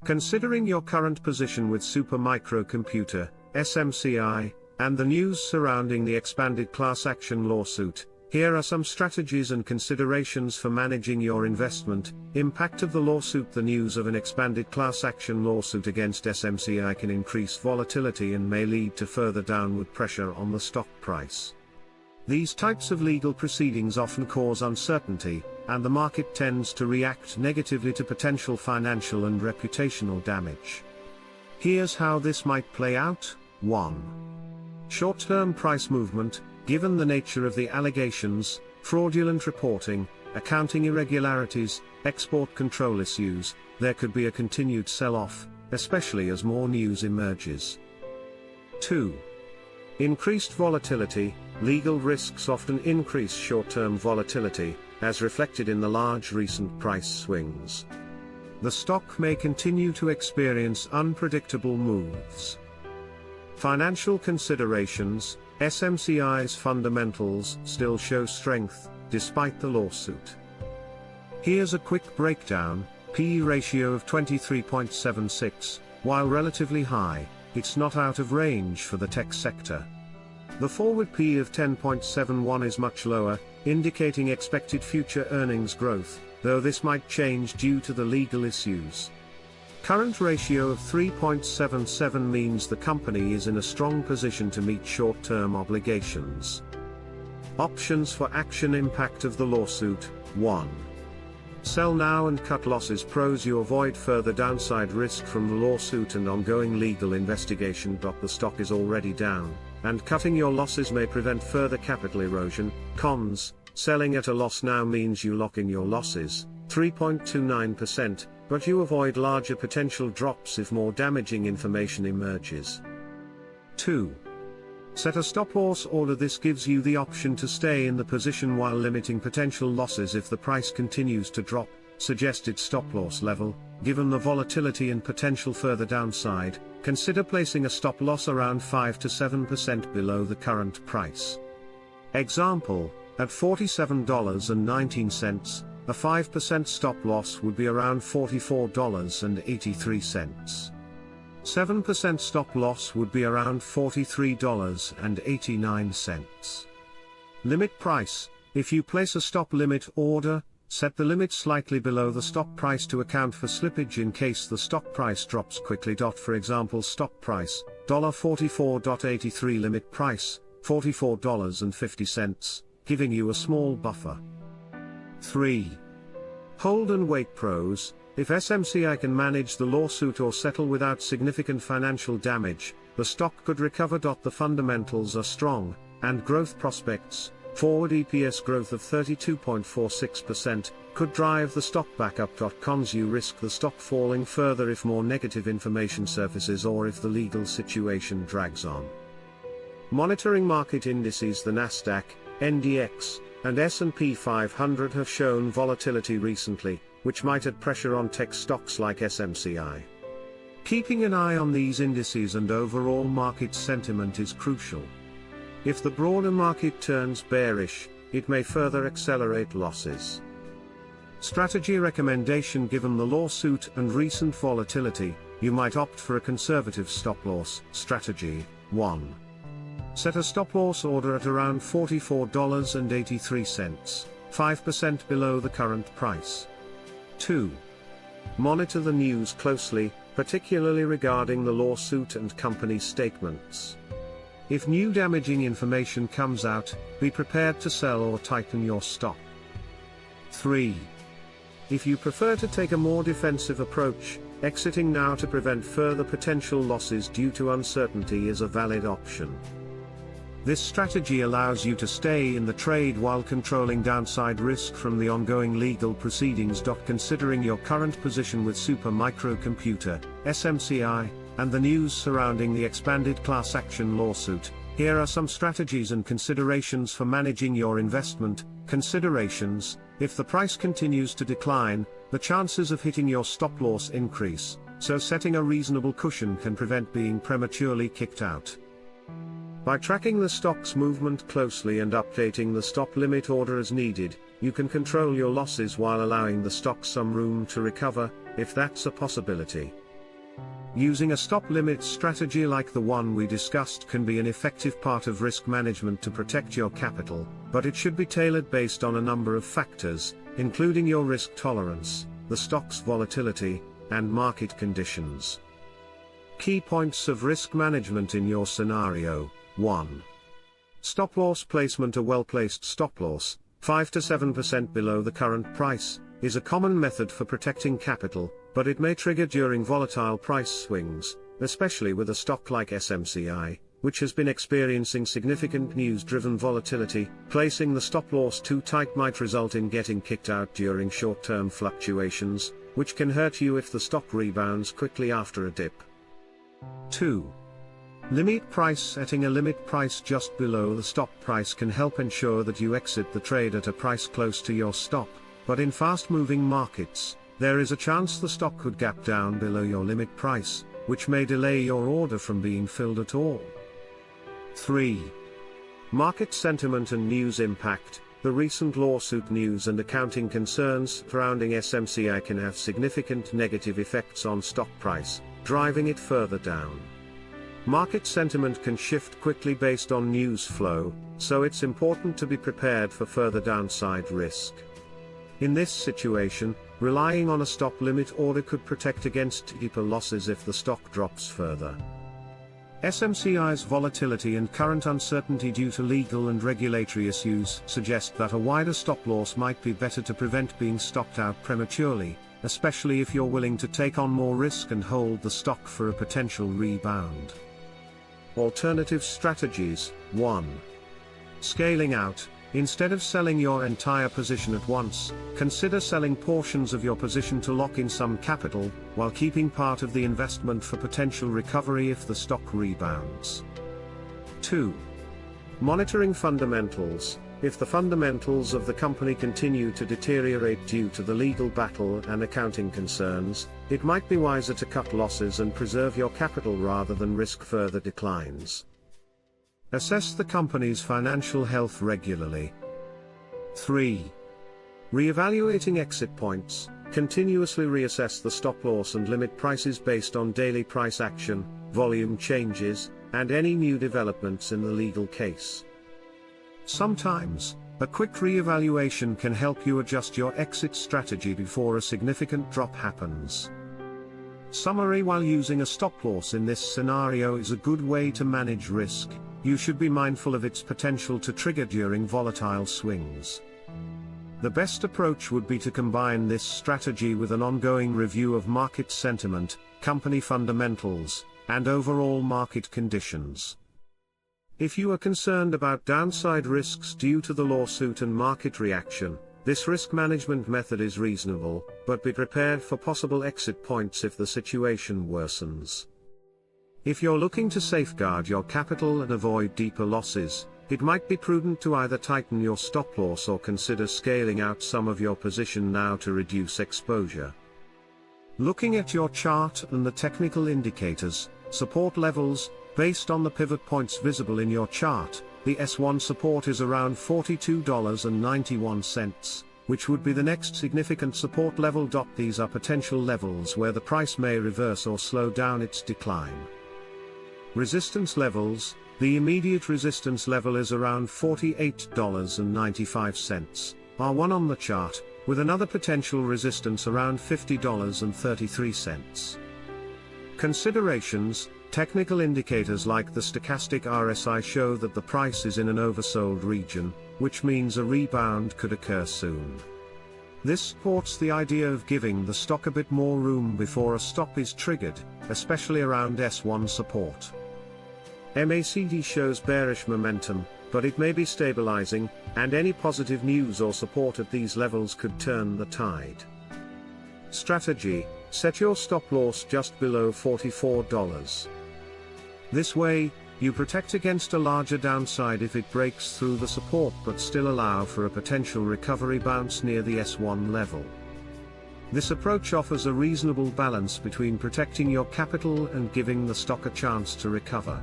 Considering your current position with Supermicrocomputer, SMCI, and the news surrounding the expanded class action lawsuit, here are some strategies and considerations for managing your investment. Impact of the lawsuit. The news of an expanded class action lawsuit against SMCI can increase volatility and may lead to further downward pressure on the stock price. These types of legal proceedings often cause uncertainty, and the market tends to react negatively to potential financial and reputational damage. Here's how this might play out. 1. Short-term price movement. Given the nature of the allegations, fraudulent reporting, accounting irregularities, export control issues, there could be a continued sell-off, especially as more news emerges. 2. Increased volatility. Legal risks often increase short-term volatility, as reflected in the large recent price swings. The stock may continue to experience unpredictable moves. Financial considerations. SMCI's fundamentals still show strength, despite the lawsuit. Here's a quick breakdown. P/E ratio of 23.76, while relatively high, it's not out of range for the tech sector. The forward P/E of 10.71 is much lower, indicating expected future earnings growth, though this might change due to the legal issues. Current ratio of 3.77 means the company is in a strong position to meet short-term obligations. Options for action. Impact of the lawsuit. 1. Sell now and cut losses. Pros. You avoid further downside risk from the lawsuit and ongoing legal investigation. The stock is already down, and cutting your losses may prevent further capital erosion. Cons. Selling at a loss now means you lock in your losses, 3.29%, but you avoid larger potential drops if more damaging information emerges. 2. Set a stop-loss order. This gives you the option to stay in the position while limiting potential losses if the price continues to drop. Suggested stop-loss level. Given the volatility and potential further downside, consider placing a stop-loss around 5 to 7% below the current price. Example, at $47.19, a 5% stop-loss would be around $44.83. 7% stop-loss would be around $43.89. Limit price. If you place a stop-limit order, set the limit slightly below the stock price to account for slippage in case the stock price drops quickly. For example, stock price, $44.83, limit price, $44.50, giving you a small buffer. 3. Hold and wait. Pros. If SMCI can manage the lawsuit or settle without significant financial damage, the stock could recover. The fundamentals are strong, and growth prospects, forward EPS growth of 32.46%, could drive the stock back up. Cons. You risk the stock falling further if more negative information surfaces or if the legal situation drags on. Monitoring market indices. The Nasdaq, NDX, and S&P 500 have shown volatility recently, which might add pressure on tech stocks like SMCI. Keeping an eye on these indices and overall market sentiment is crucial. If the broader market turns bearish, it may further accelerate losses. Strategy recommendation. Given the lawsuit and recent volatility, you might opt for a conservative stop-loss strategy. 1. Set a stop-loss order at around $44.83, 5% below the current price. 2. Monitor the news closely, particularly regarding the lawsuit and company statements. If new damaging information comes out, be prepared to sell or tighten your stop. 3. If you prefer to take a more defensive approach, exiting now to prevent further potential losses due to uncertainty is a valid option. This strategy allows you to stay in the trade while controlling downside risk from the ongoing legal proceedings. Considering your current position with Supermicrocomputer, SMCI, and the news surrounding the expanded class action lawsuit, here are some strategies and considerations for managing your investment. Considerations. If the price continues to decline, the chances of hitting your stop-loss increase, so setting a reasonable cushion can prevent being prematurely kicked out. By tracking the stock's movement closely and updating the stop limit order as needed, you can control your losses while allowing the stock some room to recover, if that's a possibility. Using a stop limit strategy like the one we discussed can be an effective part of risk management to protect your capital, but it should be tailored based on a number of factors, including your risk tolerance, the stock's volatility, and market conditions. Key points of risk management in your scenario. 1. Stop loss placement. A well-placed stop loss, 5 to 7% below the current price, is a common method for protecting capital, but it may trigger during volatile price swings, especially with a stock like SMCI, which has been experiencing significant news-driven volatility. Placing the stop loss too tight might result in getting kicked out during short-term fluctuations, which can hurt you if the stock rebounds quickly after a dip. 2. Limit price setting. A limit price just below the stop price can help ensure that you exit the trade at a price close to your stop, but in fast-moving markets, there is a chance the stock could gap down below your limit price, which may delay your order from being filled at all. 3. Market sentiment and news impact. The recent lawsuit news and accounting concerns surrounding SMCI can have significant negative effects on stock price, driving it further down. Market sentiment can shift quickly based on news flow, so it's important to be prepared for further downside risk. In this situation, relying on a stop limit order could protect against deeper losses if the stock drops further. SMCI's volatility and current uncertainty due to legal and regulatory issues suggest that a wider stop loss might be better to prevent being stopped out prematurely, especially if you're willing to take on more risk and hold the stock for a potential rebound. Alternative strategies. 1. Scaling out. Instead of selling your entire position at once, consider selling portions of your position to lock in some capital, while keeping part of the investment for potential recovery if the stock rebounds. 2. Monitoring fundamentals. If the fundamentals of the company continue to deteriorate due to the legal battle and accounting concerns, it might be wiser to cut losses and preserve your capital rather than risk further declines. Assess the company's financial health regularly. 3. Reevaluating exit points. Continuously reassess the stop loss and limit prices based on daily price action, volume changes, and any new developments in the legal case. Sometimes, a quick reevaluation can help you adjust your exit strategy before a significant drop happens. Summary. While using a stop loss in this scenario is a good way to manage risk, you should be mindful of its potential to trigger during volatile swings. The best approach would be to combine this strategy with an ongoing review of market sentiment, company fundamentals, and overall market conditions. If you are concerned about downside risks due to the lawsuit and market reaction, this risk management method is reasonable, but be prepared for possible exit points if the situation worsens. If you're looking to safeguard your capital and avoid deeper losses, it might be prudent to either tighten your stop loss or consider scaling out some of your position now to reduce exposure. Looking at your chart and the technical indicators, support levels, based on the pivot points visible in your chart, the S1 support is around $42.91, which would be the next significant support level. These are potential levels where the price may reverse or slow down its decline. Resistance levels. The immediate resistance level is around $48.95, R1 on the chart, with another potential resistance around $50.33. Considerations. Technical indicators like the stochastic RSI show that the price is in an oversold region, which means a rebound could occur soon. This supports the idea of giving the stock a bit more room before a stop is triggered, especially around S1 support. MACD shows bearish momentum, but it may be stabilizing, and any positive news or support at these levels could turn the tide. Strategy: set your stop loss just below $44. This way, you protect against a larger downside if it breaks through the support but still allow for a potential recovery bounce near the S1 level. This approach offers a reasonable balance between protecting your capital and giving the stock a chance to recover.